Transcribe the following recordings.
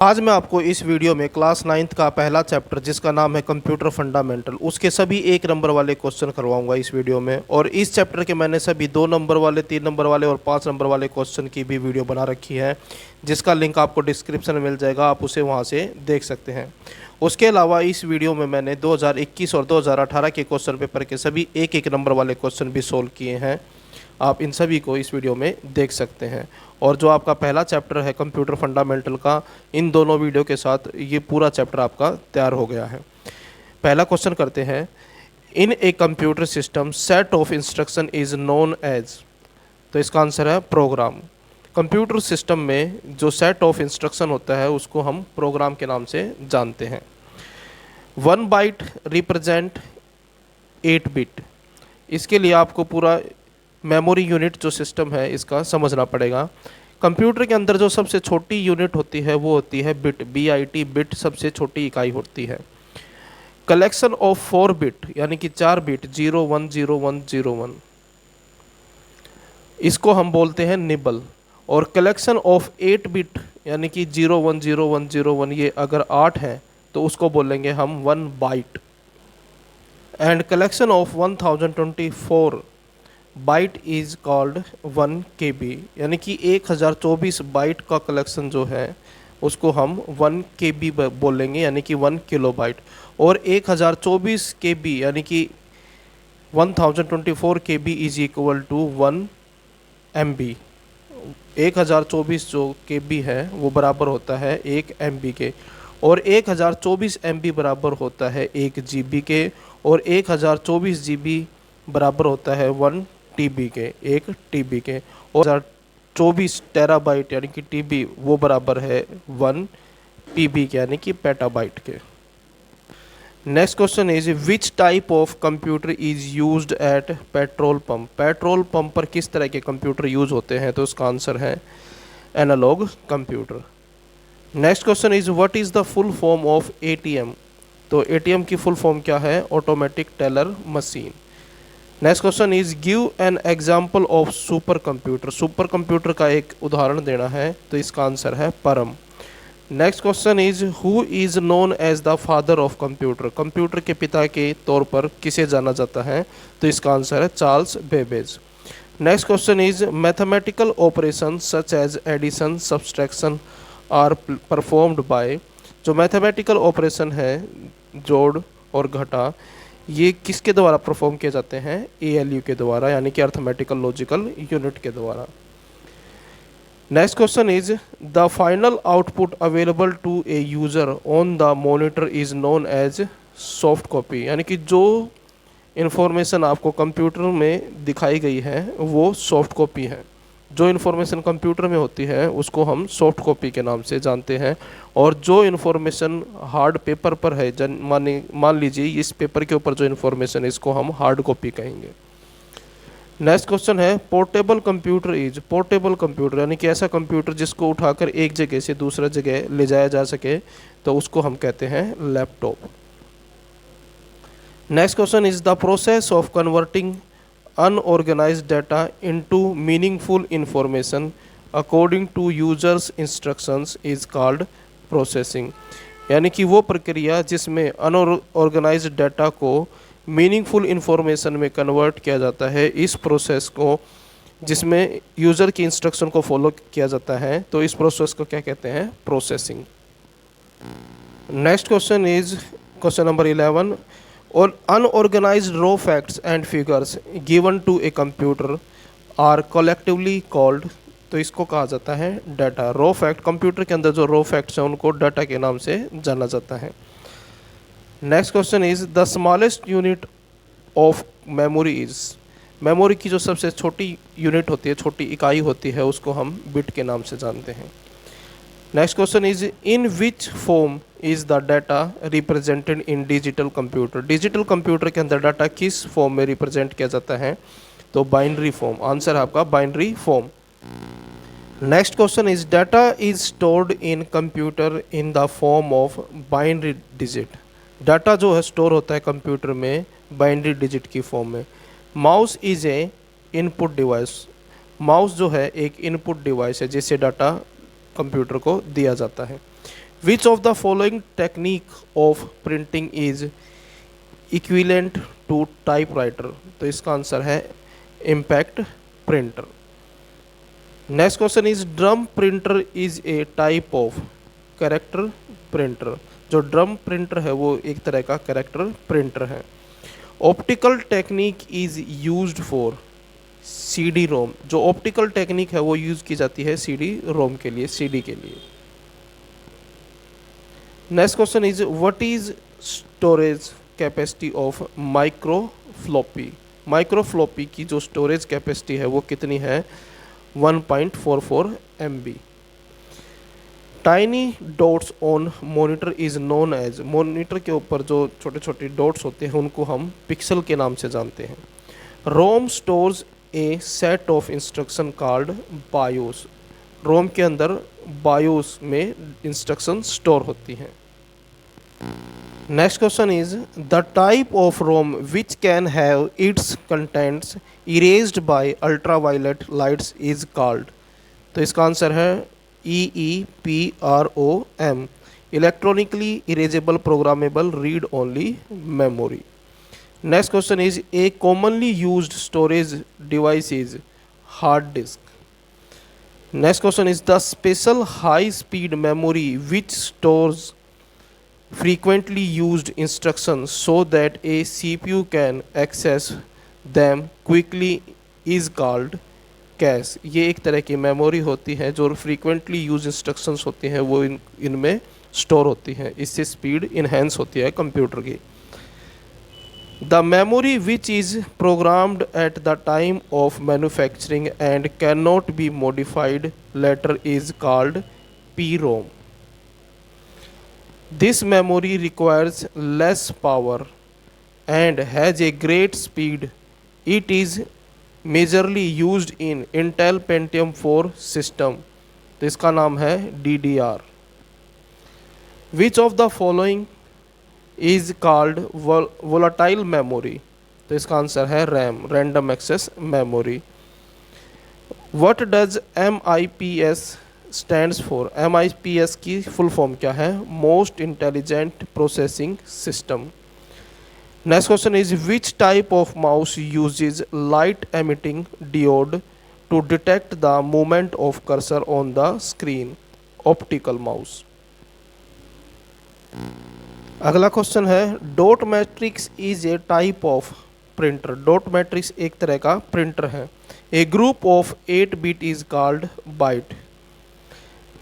आज मैं आपको इस वीडियो में क्लास 9th का पहला चैप्टर जिसका नाम है कंप्यूटर फंडामेंटल उसके सभी 1 नंबर वाले क्वेश्चन करवाऊंगा इस वीडियो में। और इस चैप्टर के मैंने सभी 2 नंबर वाले, 3 नंबर वाले और 5 नंबर वाले क्वेश्चन की भी वीडियो बना रखी है, जिसका लिंक आपको डिस्क्रिप्शन में मिल जाएगा, आप उसे वहाँ से देख सकते हैं। उसके अलावा इस वीडियो में मैंने 2021 और 2018 के क्वेश्चन पेपर के सभी 1-1 नंबर वाले क्वेश्चन भी सोल्व किए हैं। आप इन सभी को इस वीडियो में देख सकते हैं। और जो आपका पहला चैप्टर है कंप्यूटर फंडामेंटल का, इन दोनों वीडियो के साथ ये पूरा चैप्टर आपका तैयार हो गया है। पहला क्वेश्चन करते हैं। In a computer system set of instruction is known as, तो इसका आंसर है प्रोग्राम। कंप्यूटर सिस्टम में जो सेट ऑफ इंस्ट्रक्शन होता है उसको हम प्रोग्राम के नाम से जानते हैं। 1 बाइट रिप्रेजेंट 8 बिट। इसके लिए आपको पूरा मेमोरी यूनिट जो सिस्टम है इसका समझना पड़ेगा। कंप्यूटर के अंदर जो सबसे छोटी यूनिट होती है वो होती है बिट, BIT, बिट सबसे छोटी इकाई होती है। कलेक्शन ऑफ 4 बिट यानी कि 4 बिट 0 1 0 1 0 1, इसको हम बोलते हैं निबल। और कलेक्शन ऑफ 8 बिट यानी कि 0 1 0 1 0 1, ये अगर 8 है तो उसको बोलेंगे हम 1 byte. And collection of 1024 byte is called 1 KB, यानी कि 1024 बाइट का कलेक्शन जो है उसको हम 1 KB बोलेंगे, यानी कि 1 किलोबाइट। और 1024 KB यानी कि 1024 KB is equal to 1 MB। 1024 जो KB है वो बराबर होता है 1 MB के, और 1024 MB बराबर होता है 1 GB के, और 1024 GB बराबर होता है 1 TB के, 1 TB के। और 1024 टेराबाइट यानी कि TB वो बराबर है 1 PB के, यानी कि पेटाबाइट के। Next question is which type of computer is used eight petrol pump. Petrol pump पर किस तरह के कंप्यूटर यूज होते हैं, तो इसका आंसर है analogue computer. Next question is what is the full form of ATM। तो ATM की फुल फॉर्म क्या है, automatic teller machine. Next question is give an example of super computer. Super computer का एक उदाहरण देना है, तो इसका आंसर है Param. Next question is who is known as the father of computer. Computer के पिता के तौर पर किसे जाना जाता है, तो इसका आंसर है Charles Babbage. Next question is mathematical operation such as addition, subtraction are performed by. जो मैथमेटिकल ऑपरेशन है, जोड़ और घटा, ये किसके द्वारा परफॉर्म किए जाते हैं, ALU के द्वारा, यानी कि अर्थमेटिकल लॉजिकल यूनिट के द्वारा। Next question is the final output available to a user on the monitor is known as soft copy, यानी कि जो इन्फॉर्मेशन आपको कंप्यूटर में दिखाई गई है वो सॉफ्ट कॉपी है। जो इन्फॉर्मेशन कंप्यूटर में होती है उसको हम सॉफ्ट कॉपी के नाम से जानते हैं। और जो इन्फॉर्मेशन हार्ड पेपर पर है, मान लीजिए इस पेपर के ऊपर जो इन्फॉर्मेशन है इसको हम हार्ड कॉपी कहेंगे। नेक्स्ट क्वेश्चन है portable computer is. Portable computer यानी कि ऐसा कंप्यूटर जिसको उठाकर एक जगह से दूसरा जगह ले जाया जा सके, तो उसको हम कहते हैं laptop. Next question is the process of converting unorganized data into meaningful information according to users instructions is called processing, यानी कि वो प्रक्रिया जिसमें अनऑर्गेनाइज्ड डाटा को मीनिंगफुल इंफॉर्मेशन में कन्वर्ट किया जाता है, इस प्रोसेस को जिसमें यूज़र की इंस्ट्रक्शन को फॉलो किया जाता है, तो इस प्रोसेस को क्या कहते हैं, processing. Next question is question number 11। और unorganized raw facts and figures given to a computer are collectively called, तो इसको कहा जाता है डाटा। रॉ फैक्ट, कंप्यूटर के अंदर जो रॉ फैक्ट्स हैं उनको डाटा के नाम से जाना जाता है। Next question is the smallest unit of memory is. Memory की जो सबसे छोटी यूनिट होती है, छोटी इकाई होती है, उसको हम बिट के नाम से जानते हैं। Next question is in which form is the data represented in digital computer. Digital computer के अंदर डाटा किस फॉर्म में रिप्रेजेंट किया जाता है, तो बाइनरी फॉर्म। आंसर है आपका binary form. Next question is data is stored in computer in the form of binary digit. Data जो है स्टोर होता है कंप्यूटर में बाइनरी डिजिट की फॉर्म में। Mouse is a input device. Mouse जो है एक इनपुट डिवाइस है जिससे डाटा कंप्यूटर को दिया जाता है। Which of the following technique of printing is equivalent to typewriter? तो इसका आंसर है impact printer. Next question is drum printer is a type of character printer. जो ड्रम प्रिंटर है वो एक तरह का कैरेक्टर प्रिंटर है। Optical technique is used for CD ROM. जो ऑप्टिकल टेक्निक है वो यूज की जाती है सीडी रोम के लिए, सीडी के लिए। Next question is what is storage capacity of micro floppy? Micro floppy की जो स्टोरेज कैपेसिटी है वो कितनी है? 1.44 MB। Tiny dots on monitor is known as. Monitor के ऊपर जो छोटे छोटे डॉट्स होते हैं उनको हम पिक्सल के नाम से जानते हैं। ROM stores a set of instruction called BIOS. ROM के अंदर बायोस में इंस्ट्रक्शन स्टोर होती हैं। Next question is the type of ROM which can have its contents erased by ultraviolet lights is called. तो इसका आंसर है EEPROM, electronically erasable programmable read only memory. Next question is a commonly used storage device is hard disk. Next question is the special high speed memory which stores frequently used instructions so that a CPU can access them quickly is called cache। ये एक तरह की memory होती है जो frequently used instructions होती हैं वो इनमें स्टोर होती हैं, इससे स्पीड इन्हेंस होती है कंप्यूटर की। The memory which is programmed at the time of manufacturing and cannot be modified later is called PROM। This memory requires less power and has a great speed. It is majorly used in Intel Pentium 4 system। तो इसका नाम है DDR। Which of the following is called volatile memory? तो इसका answer है RAM, Random Access Memory। What does MIPS stands for? MIPS की full form क्या है? Most intelligent processing system. Next question is which type of mouse uses light emitting diode to detect the movement of cursor on the screen? Optical mouse. अगला question है dot matrix is a type of printer. Dot matrix एक तरह का printer है। A group of 8 bit is called byte.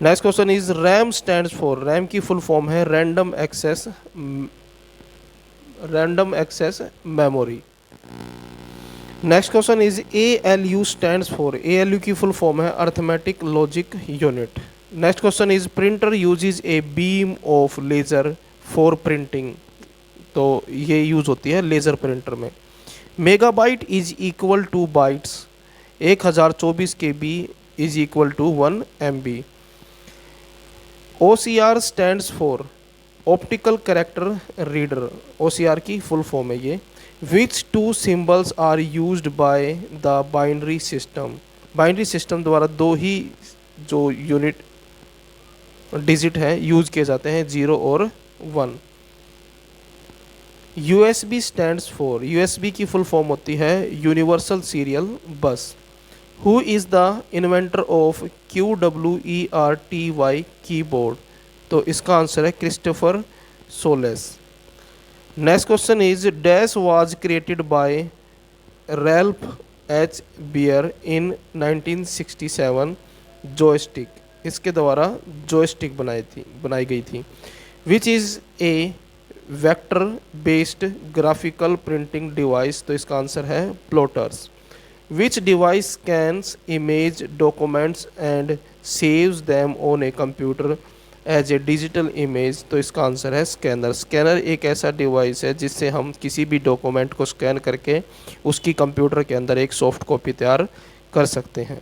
Next question is RAM stands for? RAM की full form है random access memory. Next question is ALU stands for? ALU की full form है arithmetic logic unit. Next question is printer uses a beam of laser for printing. तो ये use होती है laser printer में। Megabyte is equal to bytes. 1024 KB is equal to 1 MB। OCR stands for? Optical character reader. OCR की full form है ये। Which two symbols are used by the binary system? Binary system द्वारा दो ही जो unit digit है use किए जाते हैं, 0 और 1। USB stands for? USB की फुल फॉर्म होती है universal serial bus. Who is the inventor of QWERTY keyboard? तो इसका आंसर है Christopher Sholes. Next question is dash was created by Ralph H. Baer in 1967? Joystick. इसके द्वारा joystick बनाई गई थी। Which is a vector based graphical printing device? तो इसका आंसर है plotters. Which device scans image documents and saves them on a computer as a digital image? तो इसका आंसर है स्कैनर। स्कैनर एक ऐसा डिवाइस है जिससे हम किसी भी डॉक्यूमेंट को स्कैन करके उसकी कंप्यूटर के अंदर एक सॉफ्ट कॉपी तैयार कर सकते हैं।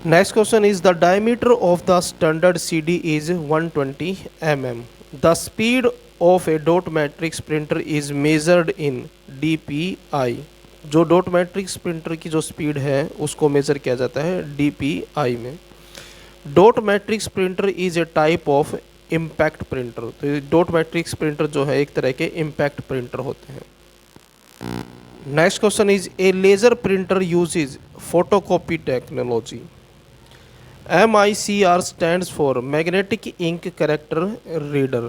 Next question is the diameter of the standard CD is 120 mm। The speed of A dot matrix printer is measured in DPI। जो डॉट मैट्रिक्स प्रिंटर की जो स्पीड है उसको मेज़र किया जाता है DPI में। Dot matrix printer is a type of impact printer. तो ये डॉट मैट्रिक्स प्रिंटर जो है एक तरह के इम्पैक्ट प्रिंटर होते हैं। Next question is a laser printer uses photocopy technology. MICR stands for Magnetic Ink Character Reader.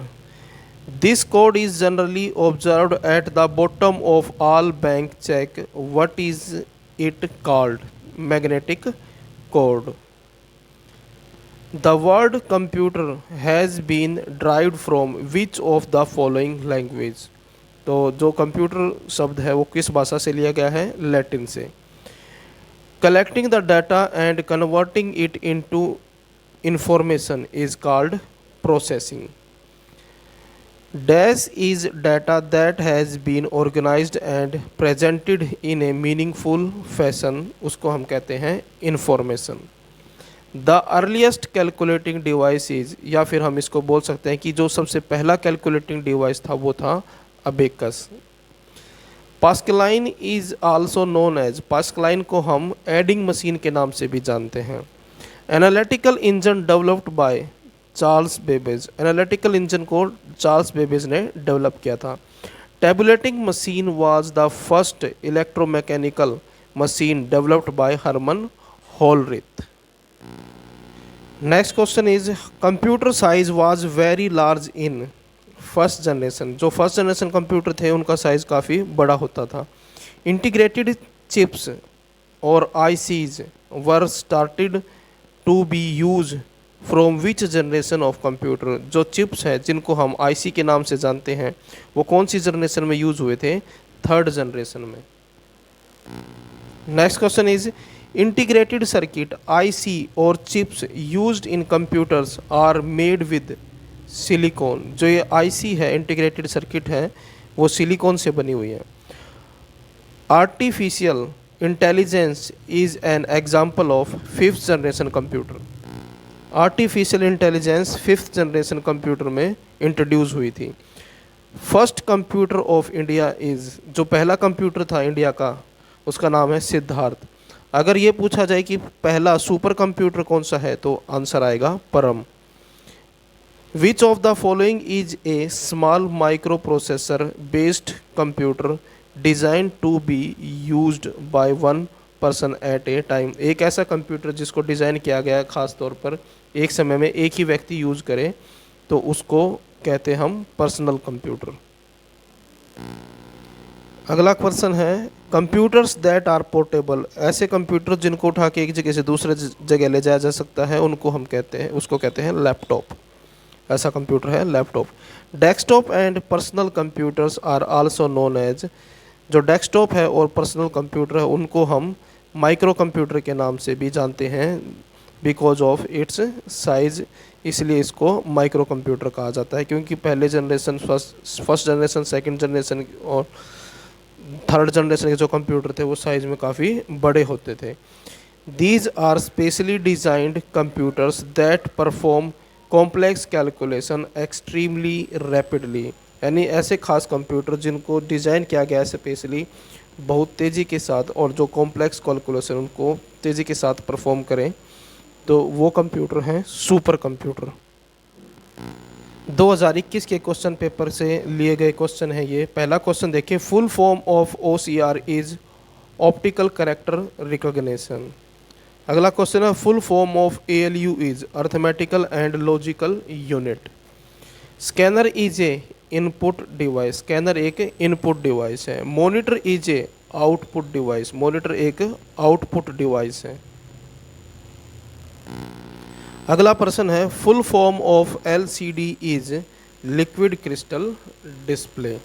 This code is generally observed at the bottom of all bank check. What is it called? Magnetic code. The word computer has been derived from which of the following language? तो जो computer शब्द है वो किस भाषा से लिया गया है? लैटिन से। Collecting the data and converting it into information is called processing. Dash is data that has been organized and presented in a meaningful fashion, उसको हम कहते हैं information. The earliest calculating device is, या फिर हम इसको बोल सकते हैं कि जो सबसे पहला कैलकुलेटिंग डिवाइस था वो था abacus. Pascaline is also known as, Pascaline को हम एडिंग मशीन के नाम से भी जानते हैं। Analytical engine developed by Charles Babbage, analytical engine को चार्ल्स बेबेज ने डेवलप किया था। Tabulating machine was the first electromechanical machine developed by Herman Hollerith. Next question is computer size was very large in first generation. जो first generation computer थे उनका size काफ़ी बड़ा होता था। इंटीग्रेटेड चिप्स और ICs were started to be use from which generation of computer. जो chips हैं जिनको हम आईसी के नाम से जानते हैं वो कौन सी जनरेशन में यूज़ हुए थे? थर्ड जनरेशन में। Next question is integrated circuit IC और chips used in computers are made with silicon. जो ये आईसी है, इंटीग्रेटेड सर्किट है, वो सिलिकॉन से बनी हुई है। Artificial intelligence is an example of fifth generation computer. Artificial intelligence fifth generation computer में इंट्रोड्यूस हुई थी। First computer of India is, जो पहला कंप्यूटर था इंडिया का उसका नाम है सिद्धार्थ। अगर ये पूछा जाए कि पहला सुपर कंप्यूटर कौन सा है तो आंसर आएगा परम। Which of the following is a small microprocessor based computer designed to be used by one person at a time? एक ऐसा कंप्यूटर जिसको डिज़ाइन किया गया है ख़ास तौर पर एक समय में एक ही व्यक्ति यूज़ करे तो उसको कहते हैं हम पर्सनल कंप्यूटर। अगला क्वेश्चन है कंप्यूटर्स दैट आर पोर्टेबल। ऐसे कंप्यूटर जिनको उठा के एक जगह से दूसरे जगह ले जाया जा सकता है उनको हम कहते हैं, उसको कहते हैं लैपटॉप। ऐसा कंप्यूटर है laptop. Desktop and personal computers are also known as, जो डेस्कटॉप है और पर्सनल कंप्यूटर है उनको हम माइक्रो कंप्यूटर के नाम से भी जानते हैं बिकॉज ऑफ इट्स साइज, इसलिए इसको माइक्रो कंप्यूटर कहा जाता है क्योंकि पहले generation first generation second generation और थर्ड जनरेशन के जो कंप्यूटर थे वो साइज़ में काफ़ी बड़े होते थे। These are specially designed computers that perform complex calculation extremely rapidly, यानी ऐसे खास कंप्यूटर जिनको डिज़ाइन किया गया है स्पेशली बहुत तेज़ी के साथ और जो कॉम्प्लेक्स कैलकुलेशन उनको तेज़ी के साथ परफॉर्म करें तो वो कंप्यूटर हैं सुपर कंप्यूटर। 2021 के क्वेश्चन पेपर से लिए गए क्वेश्चन है ये। पहला क्वेश्चन देखिए, full form of OCR is optical character recognition. अगला क्वेश्चन है full form of ALU is arithmetical and logical unit. Scanner is a input device, scanner एक इनपुट डिवाइस है। Monitor is a output device, monitor एक output device है। अगला प्रश्न है full form of LCD is liquid crystal display.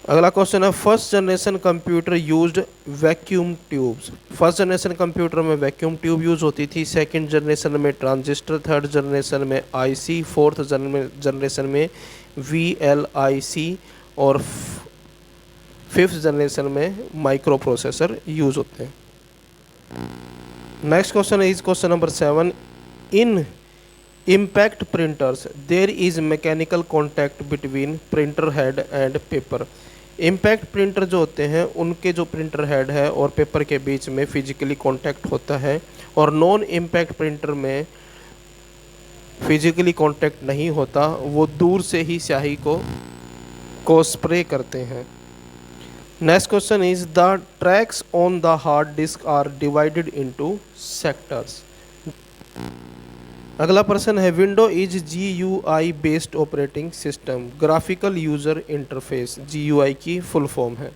अगला question है first generation computer used vacuum tubes. First generation computer में वैक्यूम ट्यूब यूज़ होती थी। सेकंड जनरेशन में ट्रांजिस्टर, थर्ड जनरेशन में IC, फोर्थ जनरेशन में VLIC और फिफ्थ जनरेशन में माइक्रो प्रोसेसर यूज़ होते हैं। Next question is question number 7। In impact printers there is mechanical contact between printer head and paper. Impact printer जो होते हैं उनके जो प्रिंटर हेड है और पेपर के बीच में फिजिकली कांटेक्ट होता है और नॉन इम्पैक्ट प्रिंटर में फिजिकली कांटेक्ट नहीं होता, वो दूर से ही स्याही को स्प्रे करते हैं। Next question is the tracks on the hard disk are divided into sectors. अगला प्रश्न है window is GUI based operating system, graphical user interface, GUI की फुल फॉर्म है।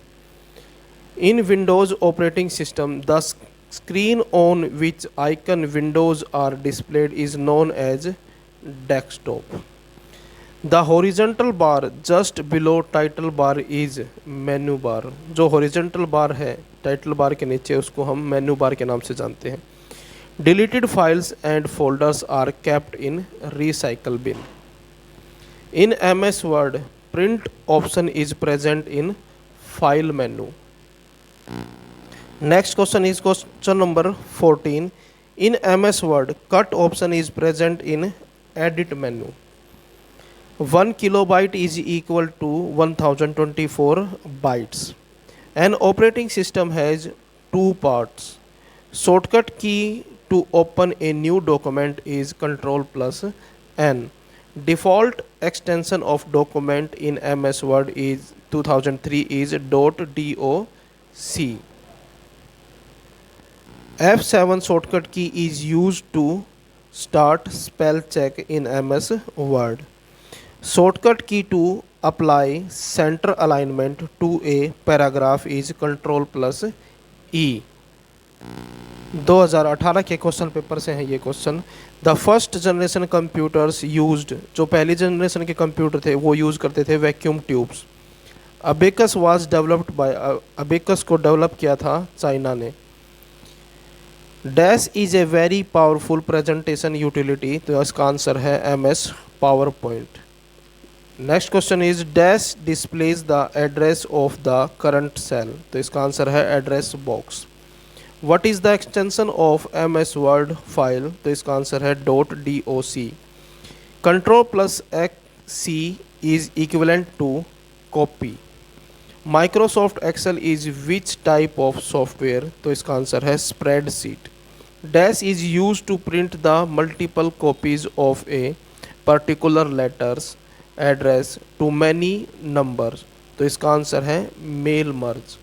In windows operating system the screen on which icon windows are displayed is known as desktop. The horizontal bar just below title bar is menu bar. जो horizontal बार है title bar के नीचे, उसको हम menu bar के नाम से जानते हैं। Deleted files and folders are kept in recycle bin. In MS Word, print option is present in file menu. Next question is question number 14. In MS Word, cut option is present in edit menu. 1 kilobyte is equal to 1024 bytes. An operating system has two parts. Shortcut key to open a new document is Ctrl+N. Default extension of document in MS Word is 2003 is .doc. F7 shortcut key is used to start spell check in MS Word. Shortcut key to apply center alignment to a paragraph is Ctrl+E. 2018 के question paper से है ये question. The first generation computers used, जो पहली generation के computer थे वो use करते थे vacuum tubes. Abacus was developed by, abacus को डेवलप किया था चाइना ने। Dash is a very powerful presentation utility, तो इसका आंसर है MS PowerPoint. Next question is dash displays the address of the current cell, तो इसका answer है address box. What is the extension of MS Word file, तो इसका answer है .doc. Ctrl+C is equivalent to copy. Microsoft Excel is which type of software, तो इसका answer है spreadsheet. Dash is used to print the multiple copies of a particular letters address to many numbers, तो इसका answer है mail merge.